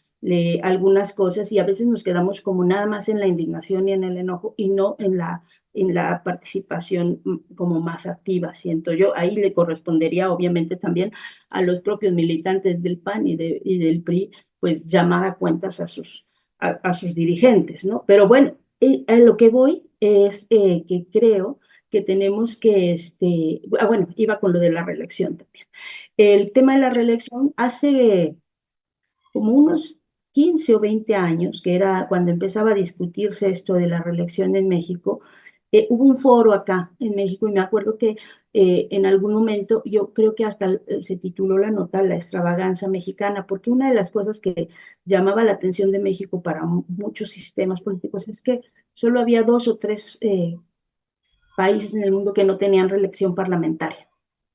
algunas cosas y a veces nos quedamos como nada más en la indignación y en el enojo y no en la participación como más activa, siento yo. Ahí le correspondería obviamente también a los propios militantes del PAN y del PRI, pues llamar a cuentas a sus dirigentes, ¿no? Pero bueno, a lo que voy es que creo que tenemos que, bueno, iba con lo de la reelección también. El tema de la reelección hace como unos 15 o 20 años, que era cuando empezaba a discutirse esto de la reelección en México, hubo un foro acá en México y me acuerdo que en algún momento, yo creo que hasta se tituló la nota La extravaganza mexicana, porque una de las cosas que llamaba la atención de México para muchos sistemas políticos es que solo había dos o tres países en el mundo que no tenían reelección parlamentaria,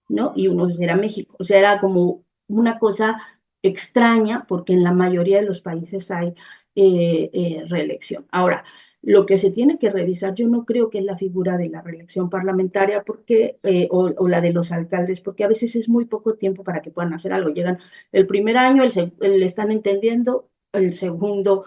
¿no? Y uno era México. O sea, era como una cosa extraña porque en la mayoría de los países hay reelección. Ahora, lo que se tiene que revisar, yo no creo que es la figura de la reelección parlamentaria porque, o la de los alcaldes, porque a veces es muy poco tiempo para que puedan hacer algo. Llegan el primer año, le están entendiendo, el segundo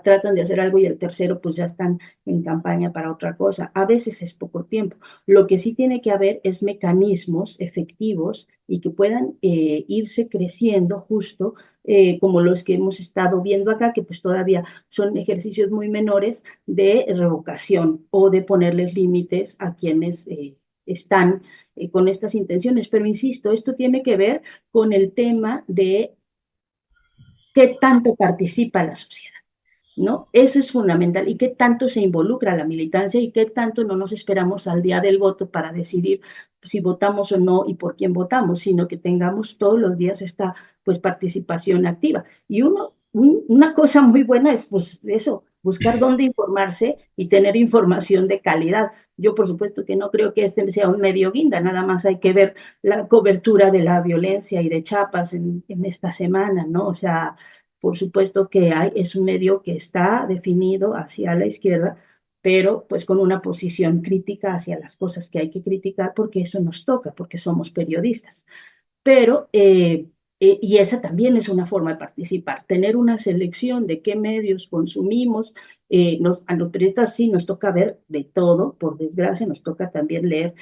tratan de hacer algo y el tercero pues ya están en campaña para otra cosa. A veces es poco tiempo. Lo que sí tiene que haber es mecanismos efectivos y que puedan irse creciendo justo como los que hemos estado viendo acá, que pues todavía son ejercicios muy menores de revocación o de ponerles límites a quienes están con estas intenciones. Pero insisto, esto tiene que ver con el tema de qué tanto participa la sociedad. ¿No? Eso es fundamental. ¿Y qué tanto se involucra la militancia y qué tanto no nos esperamos al día del voto para decidir si votamos o no y por quién votamos, sino que tengamos todos los días esta pues participación activa? Y una cosa muy buena es pues eso, buscar dónde informarse y tener información de calidad. Yo por supuesto que no creo que este sea un medio guinda, nada más hay que ver la cobertura de la violencia y de Chiapas en esta semana, ¿no? O sea, por supuesto que es un medio que está definido hacia la izquierda, pero pues con una posición crítica hacia las cosas que hay que criticar, porque eso nos toca, porque somos periodistas. Pero, y esa también es una forma de participar, tener una selección de qué medios consumimos. A los periodistas sí nos toca ver de todo, por desgracia, nos toca también leer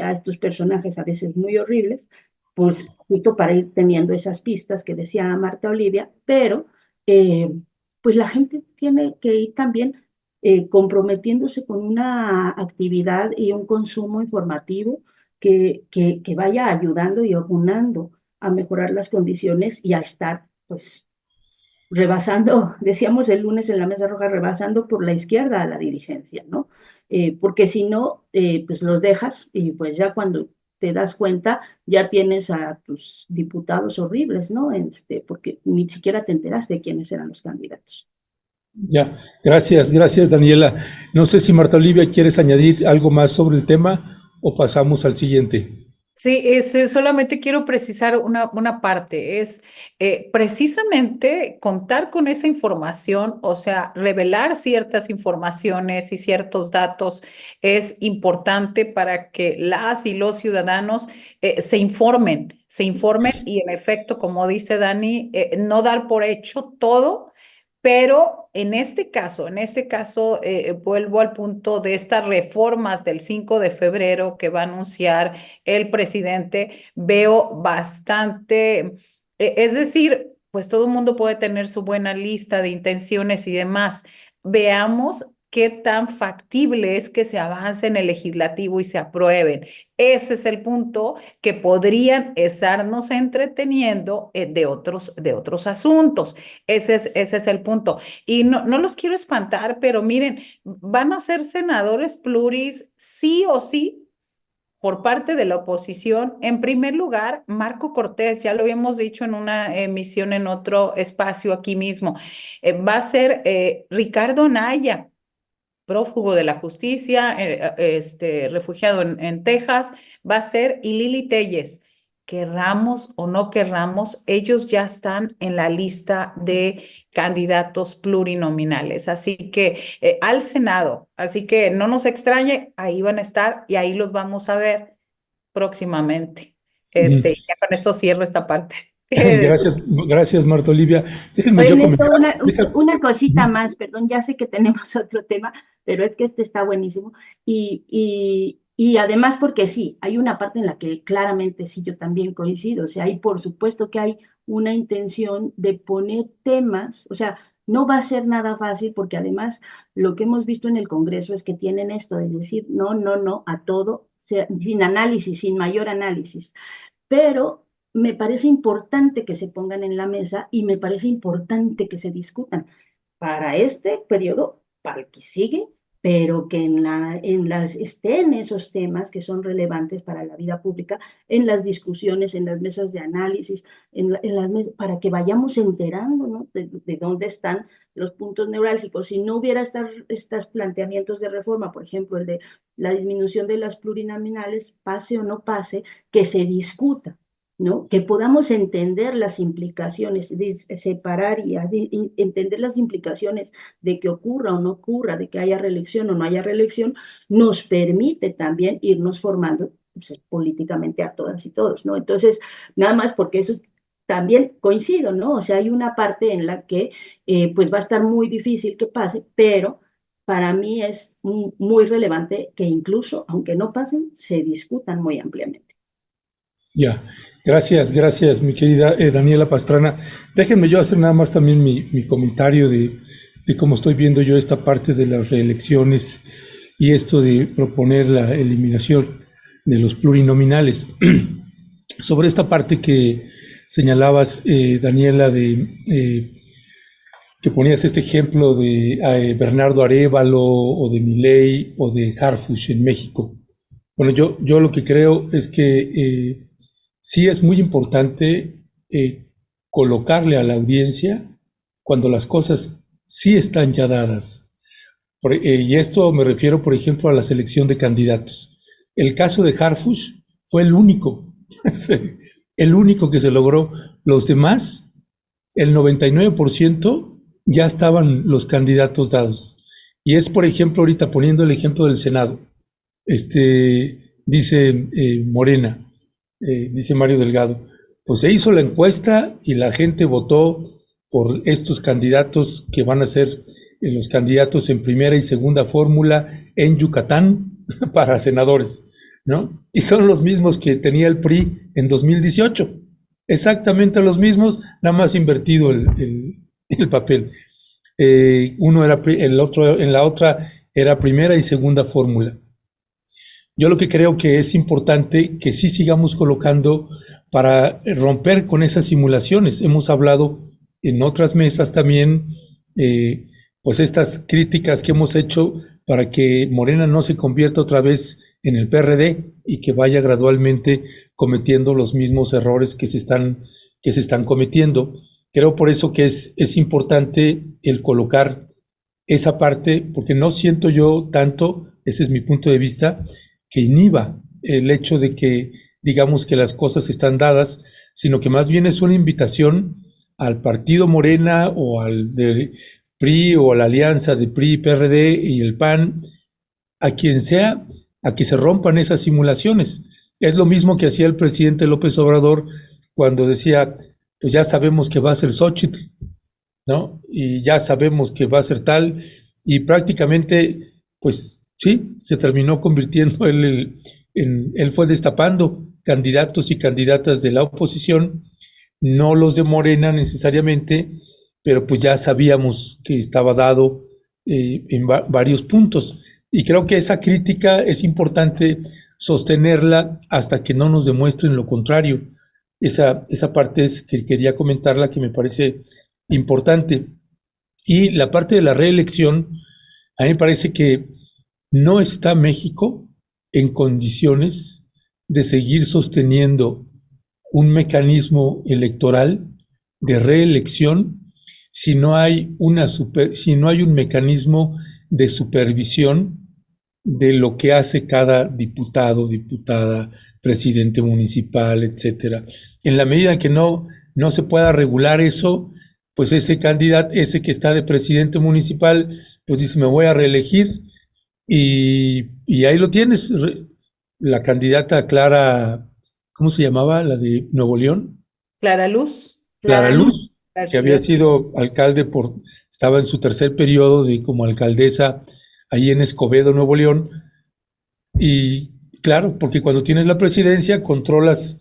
a estos personajes a veces muy horribles, pues justo para ir teniendo esas pistas que decía Marta Olivia, pero eh, pues la gente tiene que ir también comprometiéndose con una actividad y un consumo informativo que vaya ayudando y aunando a mejorar las condiciones y a estar, pues, rebasando, decíamos el lunes en la Mesa Roja, rebasando por la izquierda a la dirigencia, ¿no? Porque si no, pues los dejas y pues ya cuando te das cuenta, ya tienes a tus diputados horribles, ¿no? Porque ni siquiera te enteraste de quiénes eran los candidatos. Ya, gracias, gracias Daniela. No sé si Marta Olivia quieres añadir algo más sobre el tema o pasamos al siguiente. Sí, solamente quiero precisar una parte, es precisamente contar con esa información, o sea, revelar ciertas informaciones y ciertos datos es importante para que las y los ciudadanos se informen y en efecto, como dice Dani, no dar por hecho todo. Pero en este caso, vuelvo al punto de estas reformas del 5 de febrero que va a anunciar el presidente, veo bastante, es decir, pues todo el mundo puede tener su buena lista de intenciones y demás. Veamos qué tan factible es que se avance en el legislativo y se aprueben. Ese es el punto que podrían estarnos entreteniendo de otros asuntos. Ese es el punto. Y no los quiero espantar, pero miren, van a ser senadores pluris sí o sí por parte de la oposición. En primer lugar, Marco Cortés, ya lo habíamos dicho en una emisión en otro espacio aquí mismo, va a ser Ricardo Anaya, prófugo de la justicia, refugiado en Texas, va a ser y Lili Telles. Querramos o no querramos, ellos ya están en la lista de candidatos plurinominales, así que al Senado, así que no nos extrañe, ahí van a estar y ahí los vamos a ver próximamente. Ya con esto cierro esta parte. Gracias, Marta Olivia. Déjenme Oye, yo Neto, comentar. una cosita más, perdón, ya sé que tenemos otro tema, pero es que este está buenísimo. Y además porque sí, hay una parte en la que claramente sí, yo también coincido. O sea, hay por supuesto que hay una intención de poner temas, o sea, no va a ser nada fácil porque además lo que hemos visto en el Congreso es que tienen esto de decir no, no, no a todo, o sea, sin análisis, sin mayor análisis. Pero me parece importante que se pongan en la mesa y me parece importante que se discutan para este periodo, para el que sigue, pero que estén esos temas que son relevantes para la vida pública, en las discusiones, en las mesas de análisis, para que vayamos enterando, ¿no? de dónde están los puntos neurálgicos. Si no hubiera estos planteamientos de reforma, por ejemplo, el de la disminución de las plurinominales, pase o no pase, que se discuta, ¿no? Que podamos entender las implicaciones, separar y entender las implicaciones de que ocurra o no ocurra, de que haya reelección o no haya reelección, nos permite también irnos formando, pues, políticamente a todas y todos, ¿no? Entonces, nada más porque eso también coincido, ¿no? O sea, hay una parte en la que pues va a estar muy difícil que pase, pero para mí es muy relevante que incluso, aunque no pasen, se discutan muy ampliamente. Ya, gracias, mi querida Daniela Pastrana. Déjenme yo hacer nada más también mi comentario de cómo estoy viendo yo esta parte de las reelecciones y esto de proponer la eliminación de los plurinominales. Sobre esta parte que señalabas, Daniela, que ponías este ejemplo de Bernardo Arévalo o de Milei o de Harfuch en México. Bueno, yo lo que creo es que sí es muy importante colocarle a la audiencia cuando las cosas sí están ya dadas. Y esto me refiero, por ejemplo, a la selección de candidatos. El caso de Harfuch fue el único, el único que se logró. Los demás, el 99% ya estaban los candidatos dados. Y es, por ejemplo, ahorita poniendo el ejemplo del Senado, dice Morena, dice Mario Delgado, pues se hizo la encuesta y la gente votó por estos candidatos que van a ser los candidatos en primera y segunda fórmula en Yucatán para senadores, ¿no? Y son los mismos que tenía el PRI en 2018, exactamente los mismos, nada más invertido el papel. Uno era el otro, en la otra era primera y segunda fórmula. Yo lo que creo que es importante que sí sigamos colocando para romper con esas simulaciones. Hemos hablado en otras mesas también, pues estas críticas que hemos hecho para que Morena no se convierta otra vez en el PRD y que vaya gradualmente cometiendo los mismos errores que se están cometiendo. Creo por eso que es importante el colocar esa parte, porque no siento yo tanto, ese es mi punto de vista, que inhiba el hecho de que digamos que las cosas están dadas, sino que más bien es una invitación al partido Morena o al de PRI o a la alianza de PRI, PRD y el PAN, a quien sea, a que se rompan esas simulaciones. Es lo mismo que hacía el presidente López Obrador cuando decía, pues ya sabemos que va a ser Xóchitl, ¿no? Y ya sabemos que va a ser tal, y prácticamente, pues sí, se terminó convirtiendo él fue destapando candidatos y candidatas de la oposición, no los de Morena necesariamente, pero pues ya sabíamos que estaba dado en varios puntos. Y creo que esa crítica es importante sostenerla hasta que no nos demuestren lo contrario. Esa parte es que quería comentarla, que me parece importante. Y la parte de la reelección, a mí me parece que no está México en condiciones de seguir sosteniendo un mecanismo electoral de reelección si no hay si no hay un mecanismo de supervisión de lo que hace cada diputado, diputada, presidente municipal, etcétera. En la medida en que no se pueda regular eso, pues ese candidato, ese que está de presidente municipal, pues dice, me voy a reelegir, y ahí lo tienes. La candidata Clara, ¿cómo se llamaba? La de Nuevo León. Clara Luz Clara Clara Luz. Luz, que había García. sido alcalde estaba en su tercer periodo como alcaldesa ahí en Escobedo, Nuevo León. Y claro, porque cuando tienes la presidencia controlas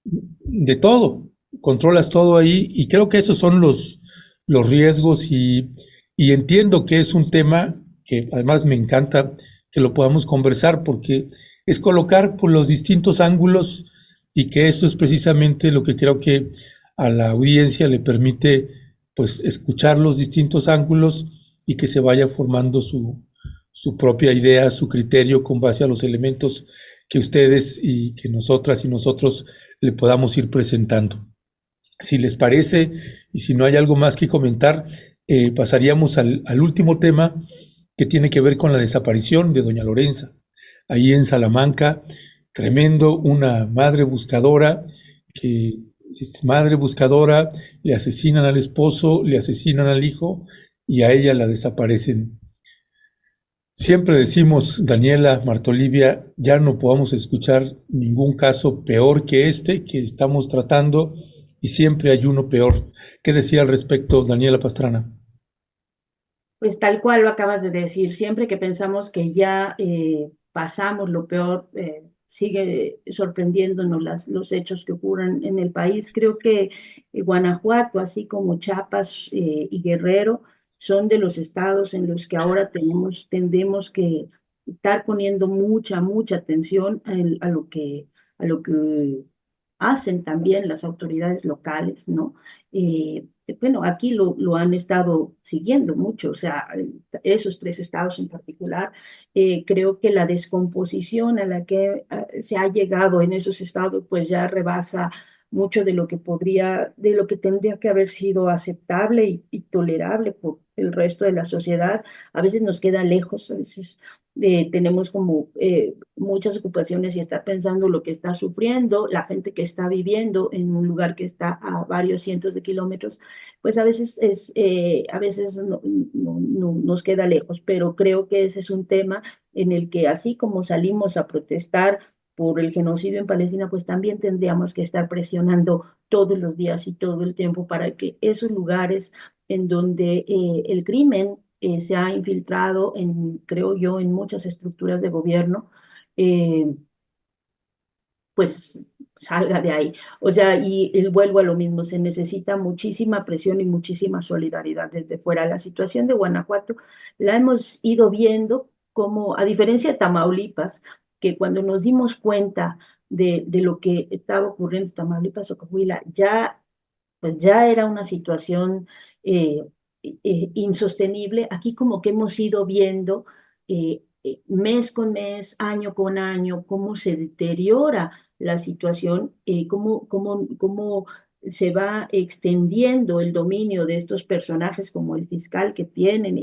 de todo, controlas todo ahí, y creo que esos son los riesgos, y entiendo que es un tema que además me encanta que lo podamos conversar, porque es colocar por los distintos ángulos, y que eso es precisamente lo que creo que a la audiencia le permite, pues, escuchar los distintos ángulos y que se vaya formando su propia idea, su criterio con base a los elementos que ustedes y que nosotras y nosotros le podamos ir presentando. Si les parece, y si no hay algo más que comentar, pasaríamos al último tema, que tiene que ver con la desaparición de doña Lorenza, ahí en Salamanca. Tremendo, una madre buscadora, que es madre buscadora, le asesinan al esposo, le asesinan al hijo, y a ella la desaparecen. Siempre decimos, Daniela, Marta Olivia, ya no podamos escuchar ningún caso peor que este que estamos tratando, y siempre hay uno peor. ¿Qué decía al respecto Daniela Pastrana? Pues tal cual lo acabas de decir, siempre que pensamos que ya pasamos lo peor, sigue sorprendiéndonos los hechos que ocurren en el país. Creo que Guanajuato, así como Chiapas y Guerrero, son de los estados en los que ahora tendemos que estar poniendo mucha atención a lo que hacen también las autoridades locales, ¿no? Bueno, aquí lo han estado siguiendo mucho, o sea, esos tres estados en particular. Creo que la descomposición a la que se ha llegado en esos estados, pues ya rebasa mucho de lo que tendría que haber sido aceptable y tolerable por el resto de la sociedad. A veces nos queda lejos, a veces tenemos como muchas ocupaciones y estar pensando lo que está sufriendo la gente que está viviendo en un lugar que está a varios cientos de kilómetros, pues a veces nos queda lejos, pero creo que ese es un tema en el que así como salimos a protestar por el genocidio en Palestina, pues también tendríamos que estar presionando todos los días y todo el tiempo para que esos lugares en donde el crimen se ha infiltrado creo yo, en muchas estructuras de gobierno, eh, pues salga de ahí. O sea, vuelvo a lo mismo, se necesita muchísima presión y muchísima solidaridad desde fuera. La situación de Guanajuato la hemos ido viendo como, a diferencia de Tamaulipas, que cuando nos dimos cuenta de lo que estaba ocurriendo en Tamaulipas o Coahuila, pues ya era una situación eh, insostenible. Aquí como que hemos ido viendo mes con mes, año con año, cómo se deteriora la situación, cómo se va extendiendo el dominio de estos personajes como el fiscal que tienen,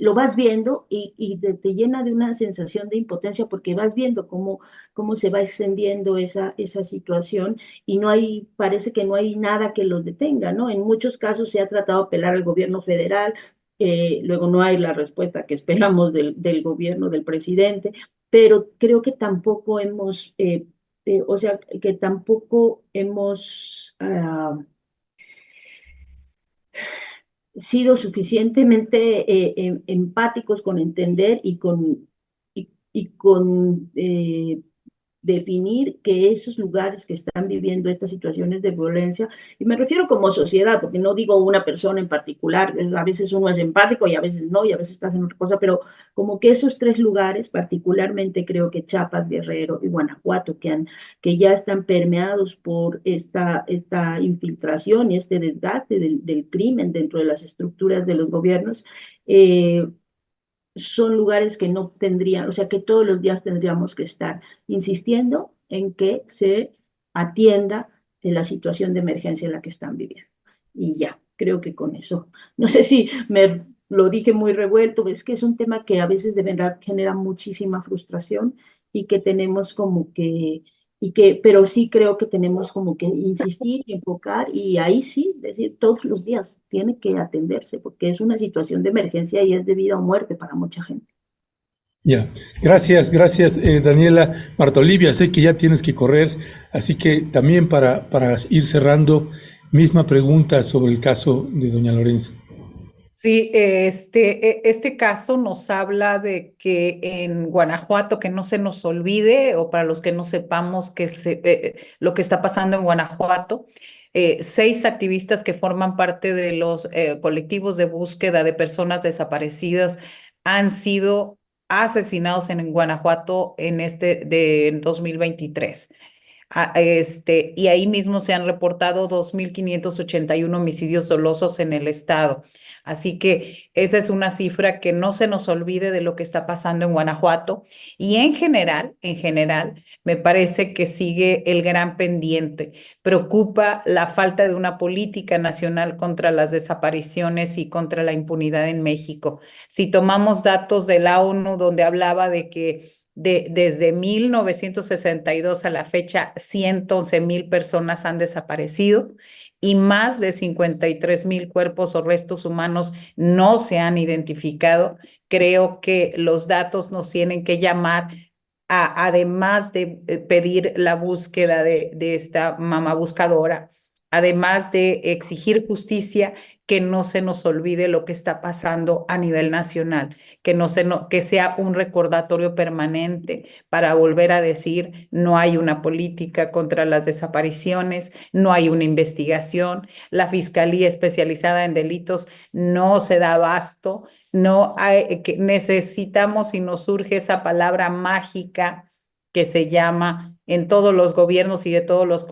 lo vas viendo y te llena de una sensación de impotencia porque vas viendo cómo se va extendiendo esa situación y parece que no hay nada que los detenga, ¿no? En muchos casos se ha tratado de apelar al gobierno federal, luego no hay la respuesta que esperamos del gobierno del presidente, pero creo que tampoco o sea, que tampoco hemos sido suficientemente empáticos con entender y con definir que esos lugares que están viviendo estas situaciones de violencia, y me refiero como sociedad, porque no digo una persona en particular, a veces uno es empático y a veces no, y a veces estás en otra cosa, pero como que esos tres lugares, particularmente creo que Chiapas, Guerrero y Guanajuato, que ya están permeados por esta infiltración y este desgaste del crimen dentro de las estructuras de los gobiernos, son lugares que no tendrían, o sea, que todos los días tendríamos que estar insistiendo en que se atienda de la situación de emergencia en la que están viviendo. Y ya, creo que con eso, no sé si me lo dije muy revuelto, es que es un tema que a veces de verdad genera muchísima frustración y que tenemos como que, pero sí creo que tenemos como que insistir y enfocar y ahí sí, decir, todos los días tiene que atenderse porque es una situación de emergencia y es de vida o muerte para mucha gente. Ya, gracias, Daniela. Marta Olivia, sé que ya tienes que correr, así que también para ir cerrando, misma pregunta sobre el caso de doña Lorenza. Sí, este caso nos habla de que en Guanajuato, que no se nos olvide, o para los que no sepamos lo que está pasando en Guanajuato, 6 activistas que forman parte de los colectivos de búsqueda de personas desaparecidas han sido asesinados en Guanajuato en 2023. Y ahí mismo se han reportado 2.581 homicidios dolosos en el estado. Así que esa es una cifra que no se nos olvide de lo que está pasando en Guanajuato. Y en general, me parece que sigue el gran pendiente. Preocupa la falta de una política nacional contra las desapariciones y contra la impunidad en México. Si tomamos datos de la ONU, donde hablaba de que desde 1962 a la fecha, 111,000 personas han desaparecido y más de 53,000 cuerpos o restos humanos no se han identificado. Creo que los datos nos tienen que llamar además de pedir la búsqueda de esta mamá buscadora, además de exigir justicia, que no se nos olvide lo que está pasando a nivel nacional, que sea un recordatorio permanente para volver a decir, no hay una política contra las desapariciones, no hay una investigación, la Fiscalía Especializada en Delitos no se da abasto, no hay, que necesitamos y nos surge esa palabra mágica que se llama en todos los gobiernos y de todos los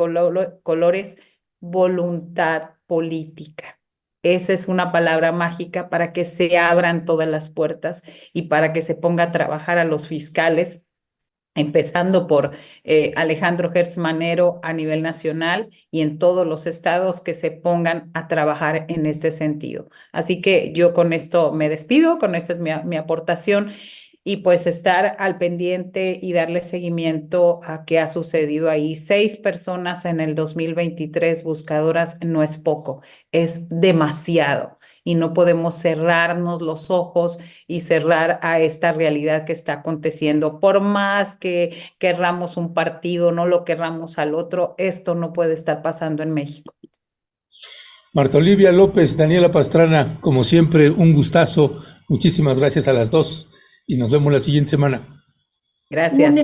colores, voluntad política. Esa es una palabra mágica para que se abran todas las puertas y para que se ponga a trabajar a los fiscales, empezando por Alejandro Gertz Manero a nivel nacional y en todos los estados, que se pongan a trabajar en este sentido. Así que yo con esto me despido, con esta es mi aportación, y pues estar al pendiente y darle seguimiento a qué ha sucedido ahí. 6 personas en el 2023 buscadoras no es poco, es demasiado. Y no podemos cerrarnos los ojos y cerrar a esta realidad que está aconteciendo. Por más que querramos un partido, no lo querramos al otro, esto no puede estar pasando en México. Marta Olivia López, Daniela Pastrana, como siempre, un gustazo. Muchísimas gracias a las dos y nos vemos la siguiente semana. Gracias.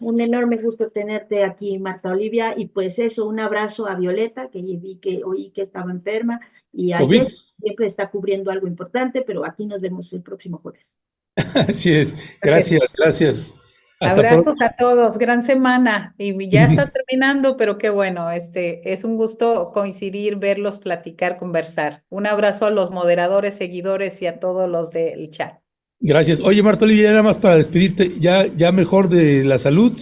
Un enorme gusto tenerte aquí, Marta Olivia, y pues eso, un abrazo a Violeta, que oí que estaba enferma, y a COVID. Jess, siempre está cubriendo algo importante, pero aquí nos vemos el próximo jueves. Así es, gracias. Hasta abrazos pronto. A todos, gran semana, y ya está terminando, pero qué bueno, es un gusto coincidir, verlos, platicar, conversar. Un abrazo a los moderadores, seguidores y a todos los del chat. Gracias. Oye, Marta Olivia, nada más para despedirte, ¿ya mejor de la salud?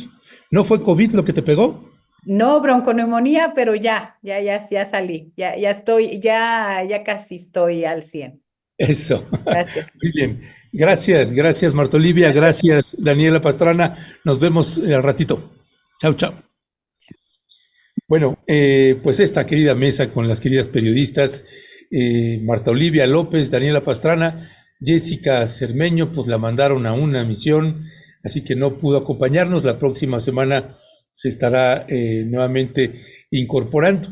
¿No fue COVID lo que te pegó? No, bronconeumonía, pero ya salí, ya estoy, ya casi estoy al 100. Eso. Gracias. Muy bien. Gracias, Marta Olivia, gracias, Daniela Pastrana. Nos vemos al ratito. Chao. Bueno, pues esta querida mesa con las queridas periodistas, Marta Olivia López, Daniela Pastrana, Jessica Cermeño, pues la mandaron a una misión, así que no pudo acompañarnos. La próxima semana se estará nuevamente incorporando.